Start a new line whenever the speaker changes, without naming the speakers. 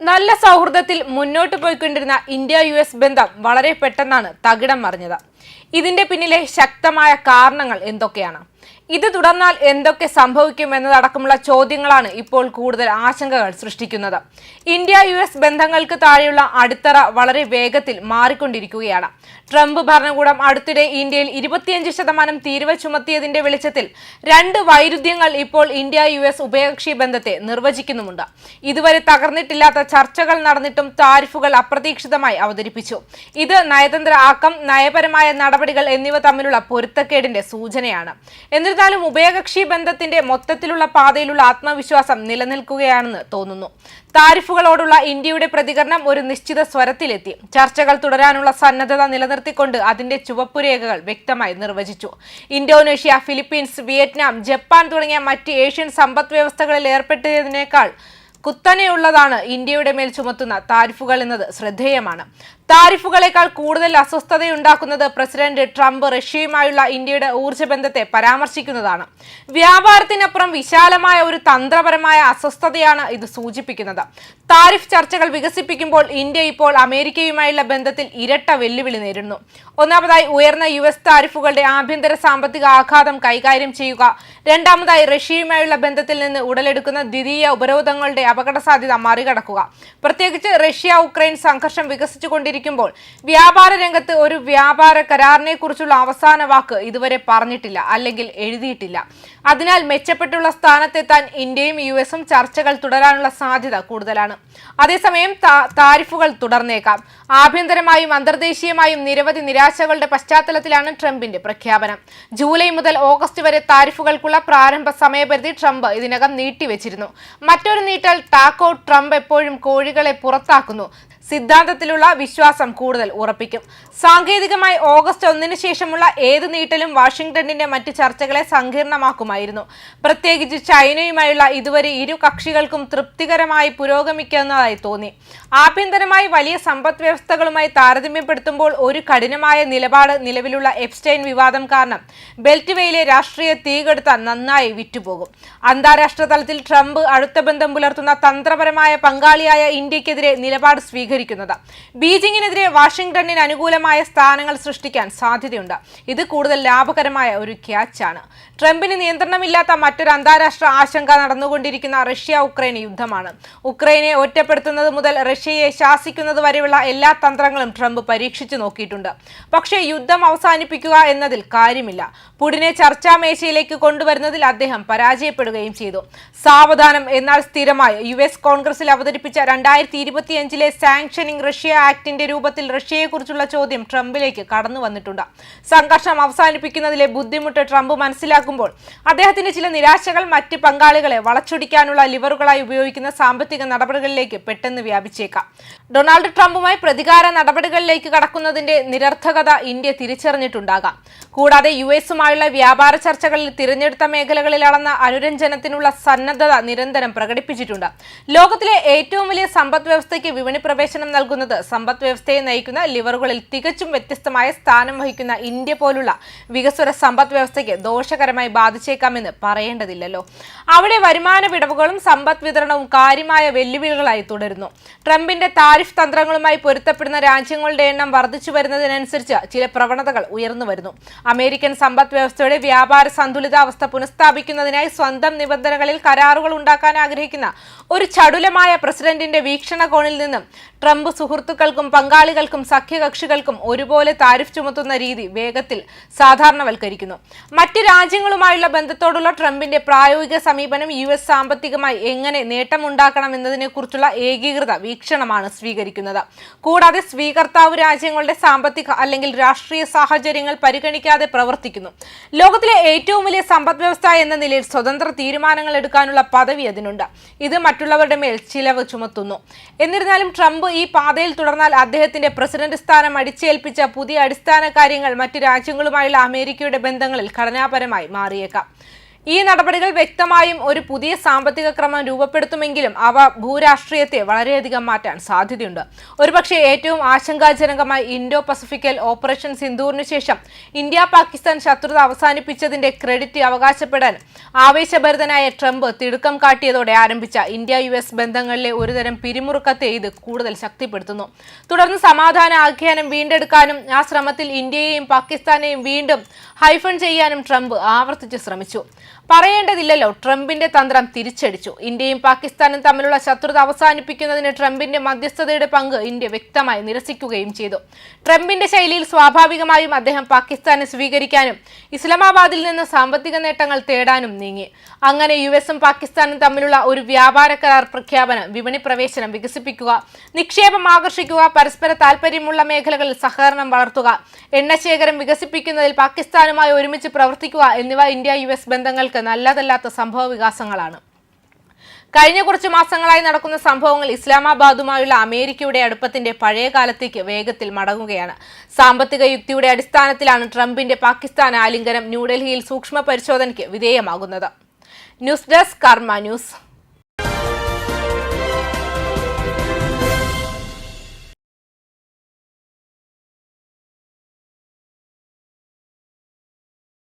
നല്ല സൗഹൃദത്തിൽ മുന്നോട്ട് പോയിക്കൊണ്ടിരുന്ന ഇന്ത്യ-US ബന്ധം വളരെ പെട്ടെന്നാണ് തകിടം മറിഞ്ഞത്. ഇതിന്റെ പിന്നിലെ ശക്തമായ കാരണങ്ങൾ എന്തൊക്കെയാണ്? ഇത് തുടർന്നാൽ എന്തൊക്കെ സംഭവിക്കും എന്നതടക്കമുള്ള ചോദ്യങ്ങളാണ് ഇപ്പോൾ കൂടുതൽ ആശങ്കകൾ സൃഷ്ടിക്കുന്നത്. ഇന്ത്യ-US ബന്ധങ്ങൾക്ക് താഴെയുള്ള അടിത്തറ വളരെ വേഗത്തിൽ മാറിക്കൊണ്ടിരിക്കുകയാണ്. ട്രംപ് ഭരണകൂടം അടുത്തിടെ ഇന്ത്യയിൽ 25% തീരുവ ചുമത്തിയതിന്റെ വെളിച്ചത്തിൽ രണ്ട് വൈരുദ്ധ്യങ്ങൾ ഇപ്പോൾ ഇന്ത്യ-US ഉഭയകക്ഷി ബന്ധത്തെ നിർവചിക്കുന്നുമുണ്ട്. ഇതുവരെ തകർന്നിട്ടില്ലാത്ത ചർച്ചകൾ നടന്നിട്ടും താരിഫുകൾ അപ്രതീക്ഷിതമായി അവതരിപ്പിച്ചു. ഇത് നയതന്ത്ര ആക്കം, നയപരമായ നടപടികൾ എന്നിവ തമ്മിലുള്ള പൊരുത്തക്കേടിന്റെ സൂചനയാണ്. എന്നിരുന്നാലും ഉഭയകക്ഷി ബന്ധത്തിന്റെ മൊത്തത്തിലുള്ള പാതയിലുള്ള ആത്മവിശ്വാസം നിലനിൽക്കുകയാണെന്ന് തോന്നുന്നു. താരിഫുകളോടുള്ള ഇന്ത്യയുടെ പ്രതികരണം ഒരു നിശ്ചിത സ്വരത്തിലെത്തി. ചർച്ചകൾ തുടരാനുള്ള സന്നദ്ധത നിലനിർത്തിക്കൊണ്ട് അതിന്റെ ചുവപ്പുരേഖകൾ വ്യക്തമായി നിർവചിച്ചു. ഇന്തോനേഷ്യ, ഫിലിപ്പീൻസ്, വിയറ്റ്നാം, ജപ്പാൻ തുടങ്ങിയ മറ്റ് ഏഷ്യൻ സമ്പദ് വ്യവസ്ഥകളിൽ ഏർപ്പെട്ടതിനേക്കാൾ കുത്തനെയുള്ളതാണ് ഇന്ത്യയുടെ മേൽ ചുമത്തുന്ന താരിഫുകൾ എന്നത് ശ്രദ്ധേയമാണ്. താരിഫുകളെക്കാൾ കൂടുതൽ അസ്വസ്ഥതയുണ്ടാക്കുന്നത് പ്രസിഡന്റ് ട്രംപ് റഷ്യയുമായുള്ള ഇന്ത്യയുടെ ഊർജ്ജ ബന്ധത്തെ പരാമർശിക്കുന്നതാണ്. വ്യാപാരത്തിനപ്പുറം വിശാലമായ ഒരു തന്ത്രപരമായ അസ്വസ്ഥതയാണ് ഇത് സൂചിപ്പിക്കുന്നത്. താരിഫ് ചർച്ചകൾ വികസിപ്പിക്കുമ്പോൾ ഇന്ത്യ ഇപ്പോൾ അമേരിക്കയുമായുള്ള ബന്ധത്തിൽ ഇരട്ട വെല്ലുവിളി നേരിടുന്നു. ഒന്നാമതായി, ഉയർന്ന US താരിഫുകളുടെ ആഭ്യന്തര സാമ്പത്തിക ആഘാതം കൈകാര്യം ചെയ്യുക. രണ്ടാമതായി, റഷ്യയുമായുള്ള ബന്ധത്തിൽ നിന്ന് ഉടലെടുക്കുന്ന ദ്വിതീയ ഉപരോധങ്ങളുടെ അപകട സാധ്യത മറികടക്കുക. പ്രത്യേകിച്ച് റഷ്യ-ഉക്രൈൻ സംഘർഷം വികസിച്ചുകൊണ്ടിരിക്കുമ്പോൾ വ്യാപാര രംഗത്ത് ഒരു വ്യാപാര കരാറിനെ കുറിച്ചുള്ള അവസാന വാക്ക് ഇതുവരെ പറഞ്ഞിട്ടില്ല, അല്ലെങ്കിൽ എഴുതിയിട്ടില്ല. അതിനാൽ മെച്ചപ്പെട്ടുള്ള സ്ഥാനത്തെത്താൻ ഇന്ത്യയും US ചർച്ചകൾ തുടരാനുള്ള സാധ്യത കൂടുതലാണ്. അതേസമയം താരിഫുകൾ തുടർന്നേക്കാം. ആഭ്യന്തരമായും അന്തർദേശീയമായും നിരവധി നിരാശകളുടെ പശ്ചാത്തലത്തിലാണ് ട്രംപിന്റെ പ്രഖ്യാപനം. ജൂലൈ മുതൽ ഓഗസ്റ്റ് വരെ താരിഫുകൾക്കുള്ള പ്രാരംഭ സമയപരിധി ട്രംപ് ഇതിനകം നീട്ടിവെച്ചിരുന്നു. മറ്റൊരു നീട്ടൽ ടാക്കോ ട്രംപ് എപ്പോഴും കോഴികളെ പുറത്താക്കുന്നു സിദ്ധാന്തത്തിലുള്ള വിശ്വാസം കൂടുതൽ ഉറപ്പിക്കും. സാങ്കേതികമായി ഓഗസ്റ്റ് 1 ശേഷമുള്ള ഏത് നീട്ടലും വാഷിംഗ്ടണിന്റെ മറ്റ് ചർച്ചകളെ സങ്കീർണമാക്കുമായിരുന്നു. പ്രത്യേകിച്ച് ചൈനയുമായുള്ള ഇതുവരെ ഇരു കക്ഷികൾക്കും തൃപ്തികരമായി പുരോഗമിക്കുന്നതായി തോന്നി. ആഭ്യന്തരമായി വലിയ സമ്പദ് വ്യവസ്ഥകളുമായി താരതമ്യപ്പെടുത്തുമ്പോൾ ഒരു കഠിനമായ നിലപാട് നിലവിലുള്ള എപ്സ്റ്റൈൻ വിവാദം കാരണം ബെൽറ്റ് വേയിലെ രാഷ്ട്രീയ തീകെടുത്താൻ നന്നായി വിറ്റുപോകും. അന്താരാഷ്ട്ര തലത്തിൽ ട്രംപ് അടുത്ത ബന്ധം പുലർത്തുന്ന തന്ത്രപരമായ പങ്കാളിയായ ഇന്ത്യക്കെതിരെ നിലപാട് സ്വീകരിക്കുന്നത് ബീജിംഗിനെതിരെ വാഷിംഗ്ടണിന് അനുകൂലമായ സ്ഥാനങ്ങൾ സൃഷ്ടിക്കാൻ സാധ്യതയുണ്ട്. ഇത് കൂടുതൽ ലാഭകരമായ ഒരു ക്യാച്ചാണ്. ട്രംപിന് നിയന്ത്രണമില്ലാത്ത മറ്റൊരു അന്താരാഷ്ട്ര ആശങ്ക നടന്നുകൊണ്ടിരിക്കുന്ന റഷ്യ-ഉക്രൈൻ യുദ്ധമാണ്. ഉക്രൈനെ ഒറ്റപ്പെടുത്തുന്നത് മുതൽ റഷ്യയെ ശാസിക്കുന്നത് വരെയുള്ള എല്ലാ തന്ത്രങ്ങളും ട്രംപ് പരീക്ഷിച്ചു നോക്കിയിട്ടുണ്ട്. പക്ഷേ യുദ്ധം അവസാനിപ്പിക്കുക എന്നതിൽ കാര്യമില്ല. പുടിനെ ചർച്ചാ മേശയിലേക്ക് കൊണ്ടുവരുന്നതിൽ അദ്ദേഹം പരാജയപ്പെടുകയും ചെയ്തു. സാവധാനം എന്നാൽ സ്ഥിരമായി US കോൺഗ്രസിൽ അവതരിപ്പിച്ച 2025 സാങ്ഷനിങ് റഷ്യ ആക്ടിന്റെ രൂപത്തിൽ റഷ്യയെക്കുറിച്ചുള്ള ചോദ്യം ട്രംപിലേക്ക് കടന്നു വന്നിട്ടുണ്ട്. സംഘർഷം അവസാനിപ്പിക്കുന്നതിലെ ബുദ്ധിമുട്ട് ട്രംപ് മനസ്സിലാക്കുമ്പോൾ അദ്ദേഹത്തിന്റെ ചില നിരാശകൾ മറ്റ് പങ്കാളികളെ വളച്ചൊടിക്കാനുള്ള ലിവറുകളായി ഉപയോഗിക്കുന്ന സാമ്പത്തിക നടപടികളിലേക്ക് പെട്ടെന്ന് വ്യാപിച്ചേക്കാം. ഡൊണാൾഡ് ട്രംപുമായി പ്രതികാര നടപടികളിലേക്ക് കടക്കുന്നതിന്റെ നിരർത്ഥകത ഇന്ത്യ തിരിച്ചറിഞ്ഞിട്ടുണ്ടാകാം. കൂടാതെ US വ്യാപാര ചർച്ചകളിൽ തിരഞ്ഞെടുത്ത മേഖലകളിൽ അളന്ന അനുരഞ്ജനത്തിനുള്ള സന്നദ്ധത നിരന്തരം പ്രകടിപ്പിച്ചിട്ടുണ്ട്. ലോകത്തിലെ ഏറ്റവും വലിയ സമ്പദ് വ്യവസ്ഥയ്ക്ക് വിപണി പ്രവേശനം നൽകുന്നത് സമ്പദ് വ്യവസ്ഥയെ നയിക്കുന്ന ലിവറുകളിൽ തികച്ചും വ്യത്യസ്തമായ സ്ഥാനം വഹിക്കുന്ന ഇന്ത്യ പോലുള്ള വികസ്വര സമ്പദ് വ്യവസ്ഥയ്ക്ക് ദോഷകരമായി ബാധിച്ചേക്കാമെന്ന് പറയേണ്ടതില്ലല്ലോ. അവിടെ വരുമാന വിടവുകളും സമ്പദ് വിതരണവും കാര്യമായ വെല്ലുവിളികളായി തുടരുന്നു. ട്രംപിന്റെ താരിഫ് തന്ത്രങ്ങളുമായി പൊരുത്തപ്പെടുന്ന രാജ്യങ്ങളുടെ എണ്ണം വർദ്ധിച്ചു വരുന്നതിനനുസരിച്ച് ചില പ്രവണതകൾ ഉയർന്നു വരുന്നു. അമേരിക്കൻ സമ്പദ് വ്യവസ്ഥയുടെ വ്യാപാര സന്തുലിതാവസ്ഥ പുനഃസ്ഥാപിക്കുന്നതിനായി സ്വന്തം നിബന്ധനകളിൽ കരാറുകൾ ഉണ്ടാക്കാൻ ആഗ്രഹിക്കുന്ന ഒരു ചടുലമായ പ്രസിഡന്റിന്റെ വീക്ഷണകോണിൽ നിന്നും ട്രംപ് സുഹൃത്തുക്കൾക്കും പങ്കാളികൾക്കും സഖ്യകക്ഷികൾക്കും ഒരുപോലെ താരിഫ് ചുമത്തുന്ന രീതി വേഗത്തിൽ സാധാരണവൽക്കരിക്കുന്നു. മറ്റ് രാജ്യങ്ങളുമായുള്ള ബന്ധത്തോടുള്ള ട്രംപിന്റെ പ്രായോഗിക സമീപനം US സാമ്പത്തികമായി എങ്ങനെ നേട്ടമുണ്ടാക്കണം എന്നതിനെക്കുറിച്ചുള്ള ഏകീകൃത വീക്ഷണമാണ് സ്വീകരിക്കുന്നത്. കൂടാതെ സ്വീകർത്താവ് രാജ്യങ്ങളുടെ സാമ്പത്തിക അല്ലെങ്കിൽ രാഷ്ട്രീയ സാഹചര്യങ്ങൾ പരിഗണിക്കാതെ പ്രവർത്തിക്കുന്നു. ലോകത്തിലെ ഏറ്റവും വലിയ സമ്പദ് വ്യവസ്ഥ എന്ന നിലയിൽ സ്വതന്ത്ര തീരുമാനങ്ങൾ എടുക്കാനുള്ള പദവി അതിനുണ്ട്. ഇത് മറ്റുള്ളവരുടെ മേൽ ചിലവ് ചുമത്തുന്നു. എന്നിരുന്നാലും ട്രംപ് ഈ പാതയിൽ തുടർന്നാൽ അദ്ദേഹത്തിന്റെ പ്രസിഡന്റ് സ്ഥാനം അടിച്ചേൽപ്പിച്ച പുതിയ അടിസ്ഥാന കാര്യങ്ങൾ മറ്റ് രാജ്യങ്ങളുമായുള്ള അമേരിക്കയുടെ ബന്ധങ്ങളിൽ ഘടനാപരമായി മാറിയേക്കാം. ഈ നടപടികൾ വ്യക്തമായും ഒരു പുതിയ സാമ്പത്തിക ക്രമം രൂപപ്പെടുത്തുമെങ്കിലും അവ ഭൂരാഷ്ട്രീയത്തെ വളരെയധികം മാറ്റാൻ സാധ്യതയുണ്ട്. ഒരുപക്ഷെ ഏറ്റവും ആശങ്കാജനകമായ ഇൻഡോ പസഫിക്കൽ ഓപ്പറേഷൻ സിന്ദൂറിന് ശേഷം ഇന്ത്യ പാകിസ്ഥാൻ ശത്രുത അവസാനിപ്പിച്ചതിന്റെ ക്രെഡിറ്റ് അവകാശപ്പെടാൻ ആവേശഭരിതനായ ട്രംപ് തിടുക്കം കാട്ടിയതോടെ ആരംഭിച്ച ഇന്ത്യ US ബന്ധങ്ങളിലെ ഒരുതരം പിരിമുറുക്കത്തെ ഇത് കൂടുതൽ ശക്തിപ്പെടുത്തുന്നു. തുടർന്ന് സമാധാന ആഖ്യാനം വീണ്ടെടുക്കാനും ആ ശ്രമത്തിൽ ഇന്ത്യയെയും പാകിസ്ഥാനെയും വീണ്ടും ഹൈഫൺ ചെയ്യാനും ട്രംപ് ആവർത്തിച്ച് ശ്രമിച്ചു. പറയേണ്ടതില്ലല്ലോ, ട്രംപിന്റെ തന്ത്രം തിരിച്ചടിച്ചു. ഇന്ത്യയും പാകിസ്ഥാനും തമ്മിലുള്ള ശത്രുത അവസാനിപ്പിക്കുന്നതിന് ട്രംപിന്റെ മധ്യസ്ഥതയുടെ പങ്ക് ഇന്ത്യ വ്യക്തമായി നിരസിക്കുകയും ചെയ്തു. ട്രംപിന്റെ ശൈലിയിൽ സ്വാഭാവികമായും അദ്ദേഹം പാകിസ്ഥാനെ സ്വീകരിക്കാനും ഇസ്ലാമാബാദിൽ നിന്ന് സാമ്പത്തിക നേട്ടങ്ങൾ തേടാനും നീങ്ങി. അങ്ങനെ US-ഉം പാകിസ്ഥാനും തമ്മിലുള്ള ഒരു വ്യാപാര കരാർ പ്രഖ്യാപനം, വിപണി പ്രവേശനം വികസിപ്പിക്കുക, നിക്ഷേപം ആകർഷിക്കുക, പരസ്പര താൽപര്യമുള്ള മേഖലകളിൽ സഹകരണം വളർത്തുക, എണ്ണശേഖരം വികസിപ്പിക്കുന്നതിൽ പാകിസ്ഥാനുമായി ഒരുമിച്ച് പ്രവർത്തിക്കുക എന്നിവ ഇന്ത്യ US ബന്ധങ്ങൾക്ക് നല്ലതല്ലാത്ത സംഭവ വികാസങ്ങളാണ്. കഴിഞ്ഞ കുറച്ചു മാസങ്ങളായി നടക്കുന്ന സംഭവങ്ങൾ ഇസ്ലാമാബാദുമായുള്ള അമേരിക്കയുടെ അടുപ്പത്തിന്റെ പഴയ കാലത്തേക്ക് വേഗത്തിൽ മടങ്ങുകയാണ്. സാമ്പത്തിക യുക്തിയുടെ അടിസ്ഥാനത്തിലാണ് ട്രംപിന്റെ പാകിസ്ഥാൻ ആലിംഗനം ന്യൂഡൽഹിയിൽ സൂക്ഷ്മ പരിശോധനയ്ക്ക് വിധേയമാകുന്നത്. ന്യൂസ് ഡെസ്ക് കർമ്മ ന്യൂസ്.